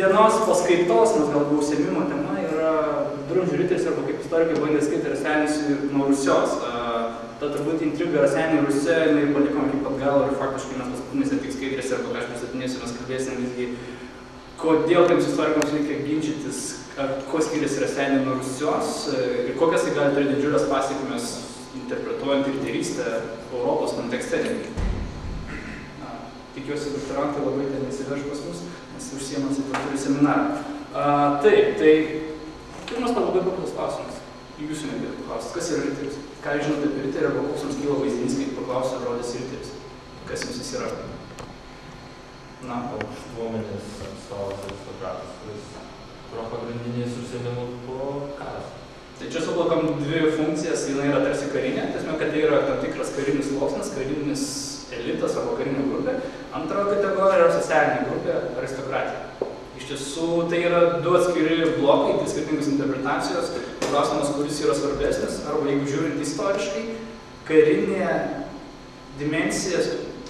dienos paskaitos, nes galbūt užsiėmimo tema yra Viduramžių riteris arba kaip istorikai bandė skaityti Raseinius nuo Rusios. Ta turbūt intriga Raseinių Rusija, jinai palikome kaip atgal ir faktiškai mes paskutinėse tik skaidrėse arba ką aš pristatinėsiu, mes kalbėsim visgi, kodėl tiems istorikams reikia ginčytis, kuo skiriasi Raseiniai nuo Rusios ir kokias tai gali turėti didžiulės pasekmes interpretuojant riterystę Europos kontekste. Tikiuosi, doktorantai labai ten nesiverš pas mus, nes užsiemasi turi seminarą. Taip, tai pirmas labai paprastas klausimas. Jūsų nebėtų klausti, kas yra riteris? Ką jūs žinote apie riterį arba koks jums kyla vaizdinys, kai paklausia žodis riteris? Kas jums jis yra? Na, aukštuomenės atstovas aristokratas, kurio pagrindinis užsiėmimų buvo karas. Tai čia suplakam dvi funkcijas, viena yra tarsi karinė, tiesiog, kad tai yra tam tikras karinis sluoksnis, karinis elitas arba karinė grupė. Antra kategorija yra socialinė grupė, aristokratija. Iš tiesų, tai yra du atskiri blokai, tai skirtingos interpretacijos, klausimas, kuris yra svarbesnis, arba jeigu žiūrint istoriškai, karinė dimensija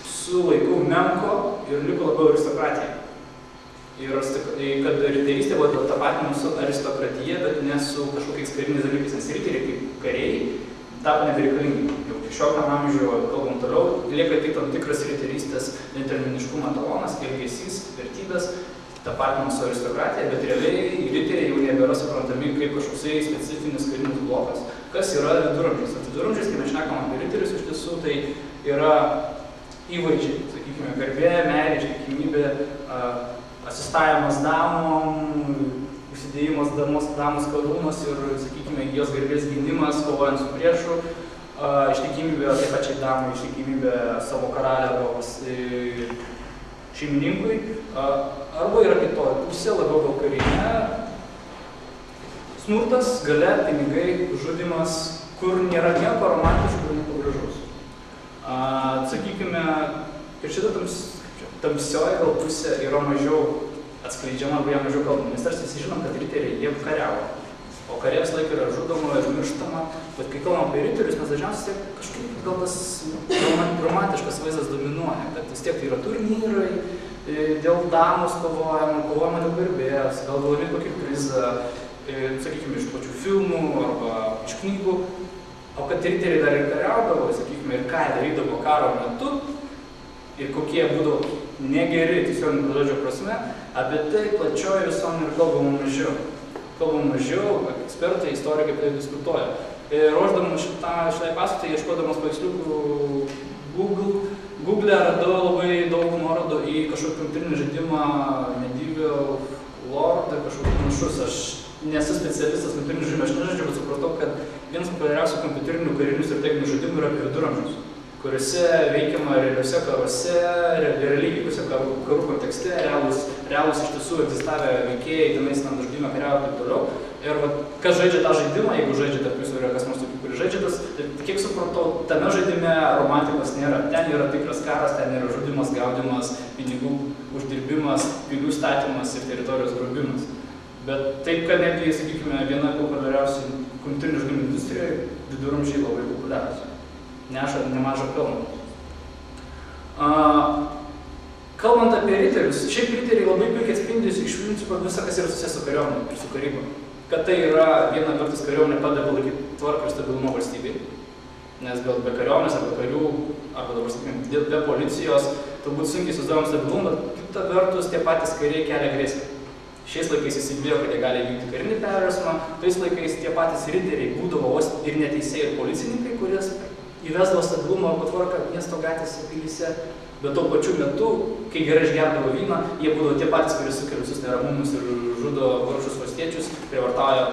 su laiku menko ir liko labiau aristokratija. Ir kad riterystė buvo tapatinama su aristokratija, bet ne su kažkokiais kariniais dalykais, nes riteriai kaip kariai tapo nebereikalingi. Jau 16 amžiuje, kalbam toliau, lieka tik tam tikras riterystės determiniškumo etalonas, elgesys, vertybės, tapatinamas su aristokratija, bet realiai riteriai jau nebėra suprantami kaip kažkoksai specifinis karinis blokas. Kas yra viduramžiais? Viduramžiais, kai mes šnekam apie riterius, iš tiesų tai yra įvaizdžiai, sakykime, garbė, meilė, ištikimybė, asistavimas damom, užsidėjimas damos karūnos ir, sakykime, jos garbės gynimas, kovojant su priešu, ištikimybė taip pačiai damai, ištikimybė savo karalių arba šeimininkui, arba yra kitoji pusė, labiau gal karinė, smurtas, galia, pinigai, žudimas, kur nėra nieko romantiško ir nieko gražaus. Sakykime, ir šitą tamsioji gal pusė yra mažiau atskleidžiama arba ją mažiau kalbama, nes tarsi visi žinom, kad riteriai jie kariavo, o kare visą laiką yra žudoma ir mirštama, bet kai kalbam apie riterius, mes dažniausiai kažkaip gal tas romantiškas vaizdas dominuoja, kad vis tiek tai yra turnyrai, dėl damos kovojama dėl garbės, gal duodami kokį prizą, sakykime, iš pačių filmų arba iš knygų, o kad riteriai dar ir kariaudavo, sakykime, ir ką darydavo karo metu, ir kokie būdavo negeri, tiesiog žodžio prasme, apie tai plačioji visuomenė ir kalbama mažiau. Kalbama mažiau, ekspertai, istorikai apie tai diskutuoja. Ruošdamas šitai paskaitai, ieškodamas paveiksliukų Google radau labai daug nuorodų į kažkokį kompiuterinį žaidimą Medieval Lord, kažkokį panašus. Aš nesu specialistas kompiuterinių žaidimų, aš nežaidžiu, bet supratau, kad vienas populiariausių kompiuterinių karinių strateginių žaidimų yra apie viduramžius, kuriuose veikiama realiuose karuose, realiai vykusių karų kontekste, realūs iš tiesų egzistavę veikėjai, tenais tam žaidimą kariavo ir taip toliau. Ir kas žaidžia tą žaidimą, jeigu žaidžia tarp jūsų yra kas nors tokių, kuris žaidžia tas, tai kiek supratau, tame žaidime romantikos nėra. Ten yra tikras karas, ten yra žudimas, gaudimas, pinigų uždirbimas, pilių statymas ir teritorijos grobimas. Bet taip, kad netgi, sakykime, viena populiariausių kompiuterinių žaidimų industrijoje viduramžiai labai populiariausi. Neša nemažą pelną. Kalbant apie riterius, šiaip riteriai labai puikiai atspindi iš principo visą, kas yra susijęs su kariuomenė ir su karyba. Kad tai yra viena vertus kariuomenė padeda palaikyti tvarką ir stabilumą valstybei, nes be kariuomenės arba karių, arba dabar sakykime, be policijos, turbūt sunkiai susidarom stabilumą, bet kita vertus tie patys kariai kelia grėsmę. Šiais laikais įsigalėjo, kad jie gali vykti karinį perversmą, tais laikais tie patys riteriai būdavo ir neteisėjai ir policininkai, kuris įvesdavo stabilumą arba tvarką miesto gatvėse, pilyse, bet tuo pačiu metu, kai gerai išgerdavo vyną, jie būdavo tie patys, kurie sukelia visus neramumus ir žudo vargšus valstiečius, prievartauja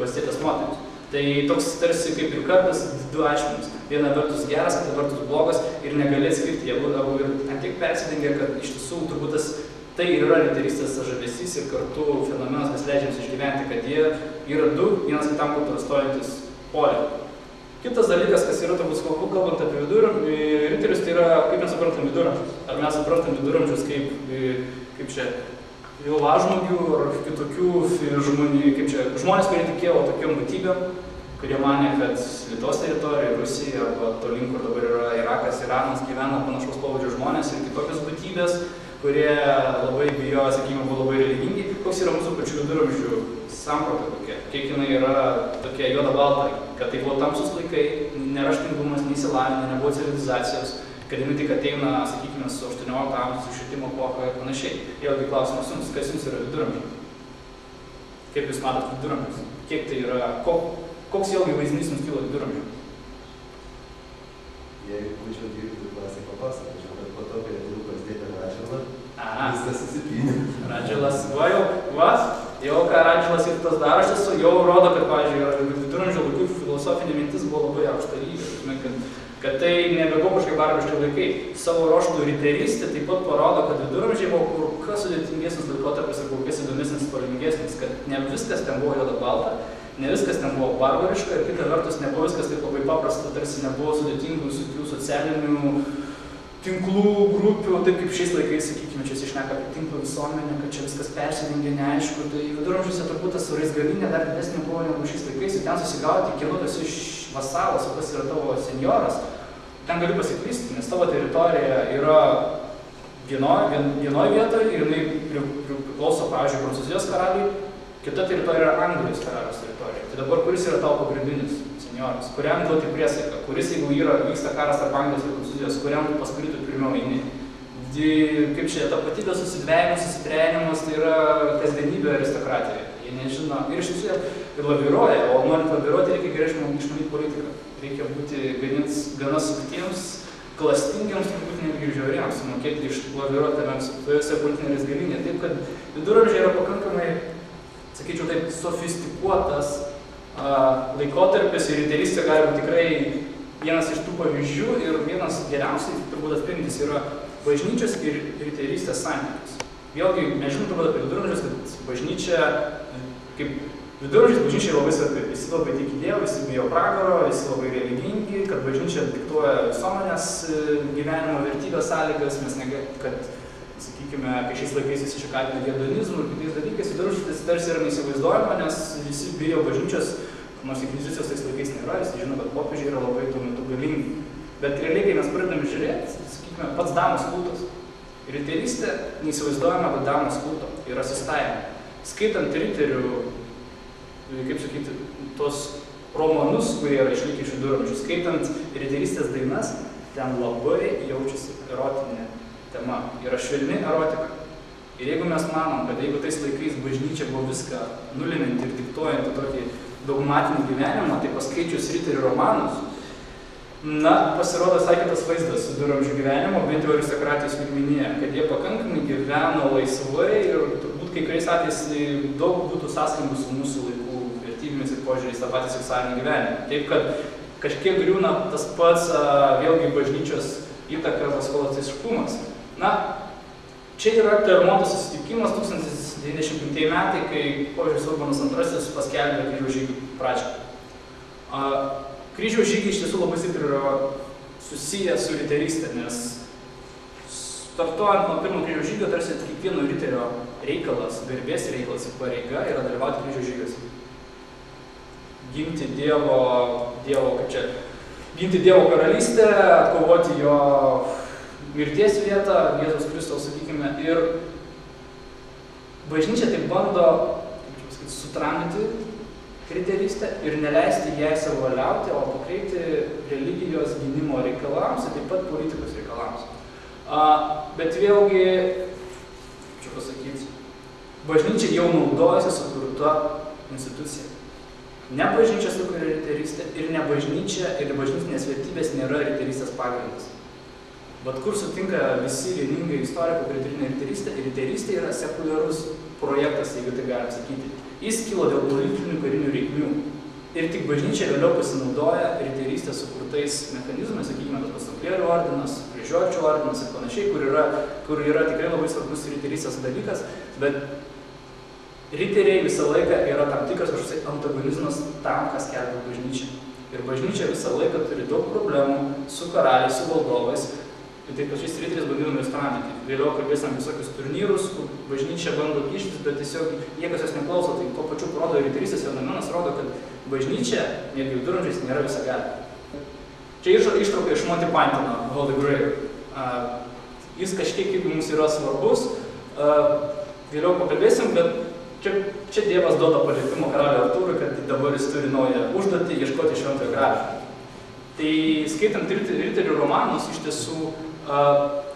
valstietės moteris. Tai toks tarsi kaip ir kartas du aiškinimus. Viena vertus geras, kita vertus blogas ir negali atskirti. Jie būdavo ir ant tiek persidengia, kad iš tiesų turbūt tai yra riterystės žavesys ir kartu fenomenas, kas leidžia jiems išgyventi, kad jie yra du, vienas kitam kontrastuojantis poliai. Kitas dalykas, kas yra turbūt svarbu, kalbant apie riterius, tai yra, kaip mes suprantam viduramžius. Ar mes suprantam viduramžius kaip čia važmogių ar kitokių žmonių, kaip čia žmonės, kurie tikėjo tokiom būtybėm, kurie manė, kad Lietuvos teritorija, Rusija arba tolin, kur dabar yra Irakas, Iranas, gyvena panašaus pobūdžio žmonės ir kitokios būtybės, kurie labai bijojo, sakykime, buvo labai religingi. koks yra mūsų pačių viduramžių samprata kokia, kiek jinai yra tokia juoda balta, kad tai buvo tamsus laikai, neraštingumas, neįsilavinimo, nebuvo civilizacijos, kad jinai tik ateina, sakykime, su 18 amžiaus švietimo epocha ir panašiai. Vėlgi klausimas jums, kas jums yra viduramžiai? Kaip jūs matot viduramžius? Kiek tai yra, koks vėlgi vaizdinys jums kilo viduramžių? Jeigu būčiau 12 klasėje papasakočiau, bet po to, kai atėjau pas dėdę Radžilą, viskas susipynė. Radžilas, jau ką Radžilas ir tas daro, jau rodo, kad, pavyzdžiui, viduramžių laikų filosofinė mintis buvo labai aukšta lygio, kad tai nebebuvo kažkaip barbiški laikai. Savo ruožtų riterystė taip pat parodo, kad viduramžiai buvo kur kas sudėtingesnis laikotarpis ir kur kas įdomesnis, spalvingesnis, kad ne viskas ten buvo juoda balta, ne viskas ten buvo barbariška ir kita vertus nebuvo viskas taip labai paprasta, tarsi nebuvo sudėtingų visokių socialinių tinklų, grupių, taip kaip šiais laikais, sakykime, čia išneka apie tinklų visuomenę, kad čia viskas persidengia, neaišku, tai viduramžiuose turbūt tas raizgalinė dar didesnė buvo negu šiais laikais ir ten susigauti, kieno tas iš vasalas, o kas yra tavo senjoras, ten gali pasiklysti, nes tavo teritorija yra vienoj vietoje ir jinai priklauso, pavyzdžiui, Prancūzijos karaliui, kita teritorija yra Anglijos karaliaus teritorija. Tai dabar kuris yra tavo pagrindinis senjoras, kuriam duoti priesaiką, kuris, jeigu vyksta karas tarp Anglijos ir Prancūzijos, kuriam pas kurį tu pirmiau eini. Kaip čia, tapatybės susidvėjimas, susitrenimas, tai yra kasdienybė aristokratijoje. Jie nežino ir iš tiesų ir laviruoja, o norint laviruoti reikia gerai išmanyti politiką. Reikia būti gana suktiems, klastingiams, turbūt netgi ir žiauriems, mokėti išlaviruoti tame politinėje galinėje. Taip, kad viduramžiai yra pakankamai, sakyčiau taip, sofistikuotas laikotarpis ir riterystė gali būti tikrai vienas iš tų pavyzdžių ir vienas geriausiai turbūt atspindys yra bažnyčios ir riterystės santykis. Vėlgi, mes žinom turbūt apie viduramžius, kad bažnyčia, kaip viduramžiais bažnyčia yra labai svarbi. Visi labai tiki Dievą, visi bijo pragaro, visi labai religingi, kad bažnyčia diktuoja visuomenės gyvenimo vertybės sąlygas, kad sakykime, kai šiais laikais visi čia kaltina hedonizmų ir kitais dalykais, viduramžiais tarsi yra neįsivaizduojama, nes visi bijo bažnyčios, nors inkvizicijos tais laikais nėra, visi žino, kad popiežiai yra labai tuo metu galingi. Bet realiai, kai mes pradedame žiūrėti, sakykime, pats Damos kultas. Riterystė neįsivaizduojama be Damos kulto ir asistavimo. Skaitant riterių, kaip sakyti, tos romanus, kurie yra išlikę iš viduramžių, skaitant riterystės dainas, ten labai jaučiasi erotinė tema. Yra švelni erotika. Ir jeigu mes manom, kad jeigu tais laikais bažnyčia buvo viską nuleminti ir diktuojantį tokį dogmatinį gyvenimą, tai paskaičius riterių romanus, pasirodo visai kitas vaizdas viduramžių gyvenimo, bent jau aristokratijos lygmenyje, kad jie pakankamai gyveno laisvai ir turbūt kai kuriais atvejais daug būtų sąskambių su mūsų laikų vertybėmis ir požiūriais tą patį seksualinį gyvenimą. Taip, kad kažkiek griūna tas pats vėlgi bažnyčios įtaka, tas kolostiškumas. Čia yra Klermonto susitikimas 1095 metai, kai popiežius Urbanas II paskelbė kryžiaus žygių pradžią. Kryžiaus žygiai iš tiesų labai stipriai yra susiję su riterystė, nes startuojant nuo pirmo kryžiaus žygio, tarsi kiekvieno riterio reikalas, garbės reikalas ir pareiga yra dalyvauti kryžiaus žygiuose. Ginti Dievo karalystę, kovoti jo mirties vietą, Jėzaus Kristaus, sakykime, ir bažnyčia taip bando, sutramdyti riterystę ir neleisti jai savavaliauti, o pakreipti religijos gynimo reikalams ir taip pat politikos reikalams. Bet vėlgi, čia pasakyti, bažnyčia jau naudojasi sukurta institucija. Ne bažnyčia sukuria riterystę ir ne bažnyčia ir bažnytinės vertybės nėra riterystės pagrindas. Bet kur sutinka visi vieningai istorikų, kurie turi riterystę, ir riterystė yra sekuliarus projektas, jeigu tai galim sakyti. Jis kilo dėl politinių karinių reikmių. Ir tik bažnyčia vėliau pasinaudoja riterystės sukurtais mechanizmais, sakykime, tas pats Tamplierių ordinas, Kryžiuočių ordinas ir panašiai, kur yra tikrai labai svarbus riterystės dalykas, bet riteriai visą laiką yra tam tikras kažkoks antagonizmas tam, kas skelbia bažnyčia. Ir bažnyčia visą laiką turi daug problemų su karaliais, su valdovais. Ir taip pačiais riteriais bandydami juos tramdyti. Vėliau kalbėsim visokius turnyrus, kur bažnyčia bando kištis, bet tiesiog niekas jos neklauso. Tai tuo pačiu rodo riterystės fenomenas, rodo, kad bažnyčia, netgi viduramžiais, nėra visagalė. Čia ištrauka iš Monty Pythono, Holy Grail. Jis kažkiek mums yra svarbus, vėliau pakalbėsim, bet čia Dievas duoda paliepimą karaliui Artūrui, kad dabar jis turi naują užduotį ieškoti Šventojo Gralio. Tai skaitant riterių romanus, iš tiesų,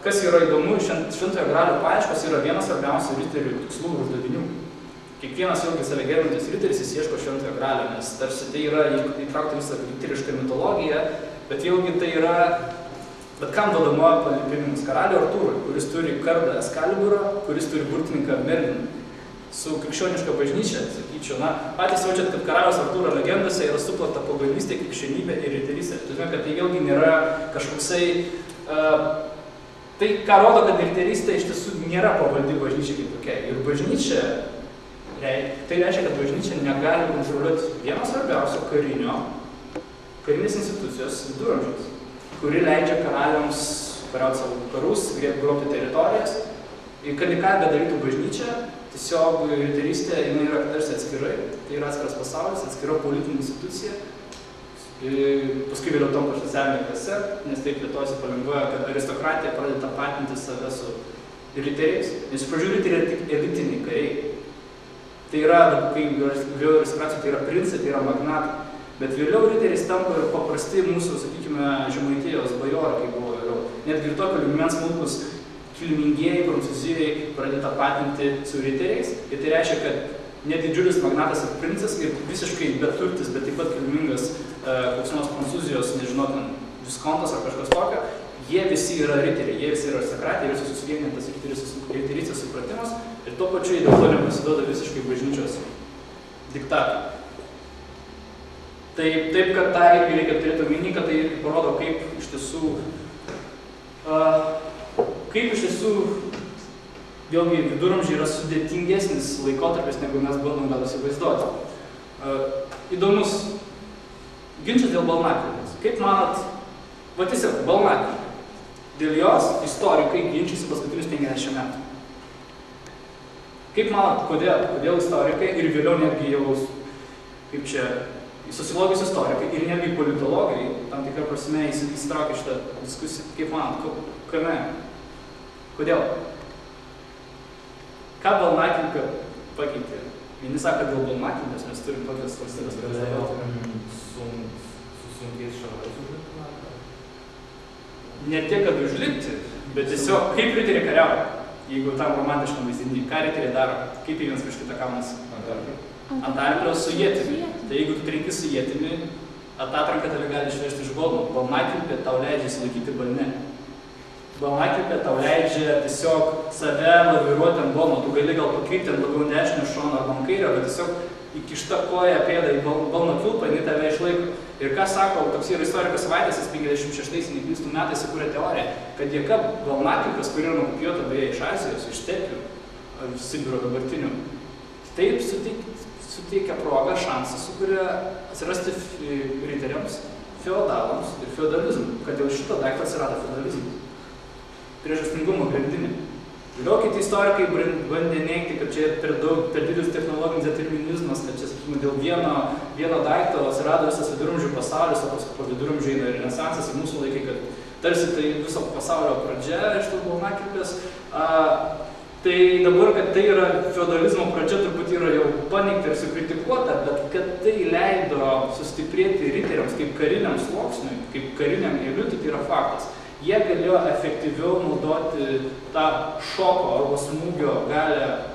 kas yra įdomu, Šventojo Gralio paieškos yra vienas svarbiausių riterių tikslų ir uždavinių. Kiekvienas ilgai save gerbiantis riteris jis ieško Šventojo Gralio, nes tarsi tai yra įtraukta visą riterišką mitologiją, bet vėlgi tai yra bet kam duodama paliepinimas karaliui Artūrui, kuris turi kardą Eskaliburą, kuris turi burtininką Merliną. Su krikščioniška bažnyčia, sakyčiau, patys jaučiat, kad karaliaus Artūro legendose yra suplakta pagonystė, krikščionybė ir riterystė. Turime, kad tai vėlgi nėra kažkoksai... tai, ką rodo, kad riterystė iš tiesų nėra pavaldi bažnyčia kaip tokia. Ir bažnyčia, tai reiškia, kad bažnyčia negali kontroliuoti vieno svarbiausio karinės institucijos viduramžiais, kuri leidžia karaliams kariauti savo karus, grobti teritorijas. Ir kad ką bedarytų bažnyčia, tiesiog riterystė jinai yra tarsi atskirai, tai yra atskiras pasaulis, atskira politinė institucija. Paskui vėliau tampa socialinė klase, nes taip plėtojasi palengvoja, kad aristokratija pradeda tapatinti save su riteriais. Nes iš pradžių riteriai yra tik elitiniai kariai. Tai yra, kai vėliau aristokratija, tai yra princai, tai yra magnatai. Bet vėliau riteriais tampa ir paprasti mūsų, sakykime, Žemaitijos bajorai, kaip buvo vėliau. Netgi ir tokio lygmens smulkus kilmingieji Prancūzijoje pradeda tapatinti su riteriais. Ir tai reiškia, kad net didžiulis magnatas ir princas ir visiškai beturtis, bet taip pat kilmingas koks nors Prancūzijos, nežinau, viskontas ar kažkas tokio, jie visi yra riteriai, jie visi yra aristokratija, jie visi susivienyja tas riterystės supratimas ir tuo pačiu jie dėl to nepasiduoda visiškai bažnyčios diktatui. Taip, kad tą irgi reikia turėti omeny, kad tai irgi parodo, kaip iš tiesų vėlgi viduramžiai yra sudėtingesnis laikotarpis, negu mes bandom gal įsivaizduoti. Įdomus ginčas dėl balnakilpės. Kaip manat, tiesiog balnakilpė, dėl jos istorikai ginčiasi paskutinius 50 metų. Kaip manat, kodėl istorikai ir vėliau netgi jau, kaip čia, sociologijos istorikai ir netgi politologai, tam tikrą prasme įsitraukia šitą diskusiją. Kaip manat, kame? Kodėl? Ką balnakilpė pakeitė? Vieni sako, dėl balnakilpės mes turim tokias valstybės. Galėjo su sunkiais šarais užlipti? Ne tiek, kad užlipti, bet tiesiog kaip riteriai kariauja. Jeigu tam romantiškam vaizdinį, ką riteriai daro? Kaip jie vienas prieš kitą kaunas? Ant arklio su ietimi. Tai jeigu tu trenki su ietimi, atatranka tave gali išvežti iš balno. Balnakilpė tau leidžia įsilaikyti balne. Balnakilpė tau leidžia tiesiog save laviruoti ant balno. Tu gali gal pakrypti ant labiau dešinio šono arba ant kairio, bet tiesiog įkišta koja pėda į balno kilpą, jinai tave išlaiko. Ir ką sako, toks yra istorikas Vaitas, 56 metais įkūrė teoriją, kad dėka balnakilpės, kuri yra nukopijuota beje iš Azijos, iš stepių, Sibiro dabartinių, taip suteikia progą, šansą sukuria atsirasti riteriams, feodalams ir feodalizmui, kad dėl šito daikto atsirado feodalizmas. Priežastingumo grandinė. Vėliau kiti istorikai bandė neigti, kad čia per didelis technologinis determinizmas, kad čia, sakykime, dėl vieno daikto atsirado visas viduramžių pasaulis, o paskui po viduramžių eina renesansas ir mūsų laikai, kad tarsi tai viso pasaulio pradžia iš tos balnakilpės. Tai dabar, kad tai yra feodalizmo pradžia, turbūt yra jau paneigta ir sukritikuota, bet kad tai leido sustiprėti riteriams kaip kariniam sluoksniui, kaip kariniam elitui, tai yra faktas. Jie galėjo efektyviau naudoti tą šoko arba smūgio galę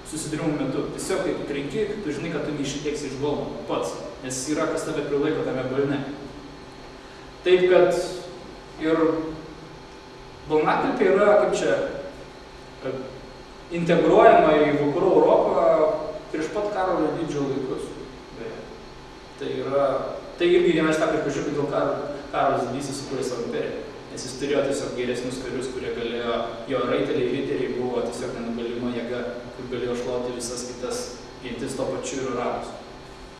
susidūrimų metu. Tiesiog, kai tu trenki, tu žinai, kad tu neišteksi iš balno pats, nes yra kas tave prilaiko tame balne. Taip, kad ir balnakilpė yra, kaip čia, integruojama į vakarų Europą prieš pat Karolio Didžiojo laikus. Tai irgi vienas tą pripažiūrė, dėl Karolis Didysis sukūrė savo imperiją. Nes jis turėjo tiesiog geresnius karius, kurie galėjo, jo riteriai buvo tiesiog nenugalima jėga, kur galėjo šluoti visas kitas gentis to pačiu ir arabus.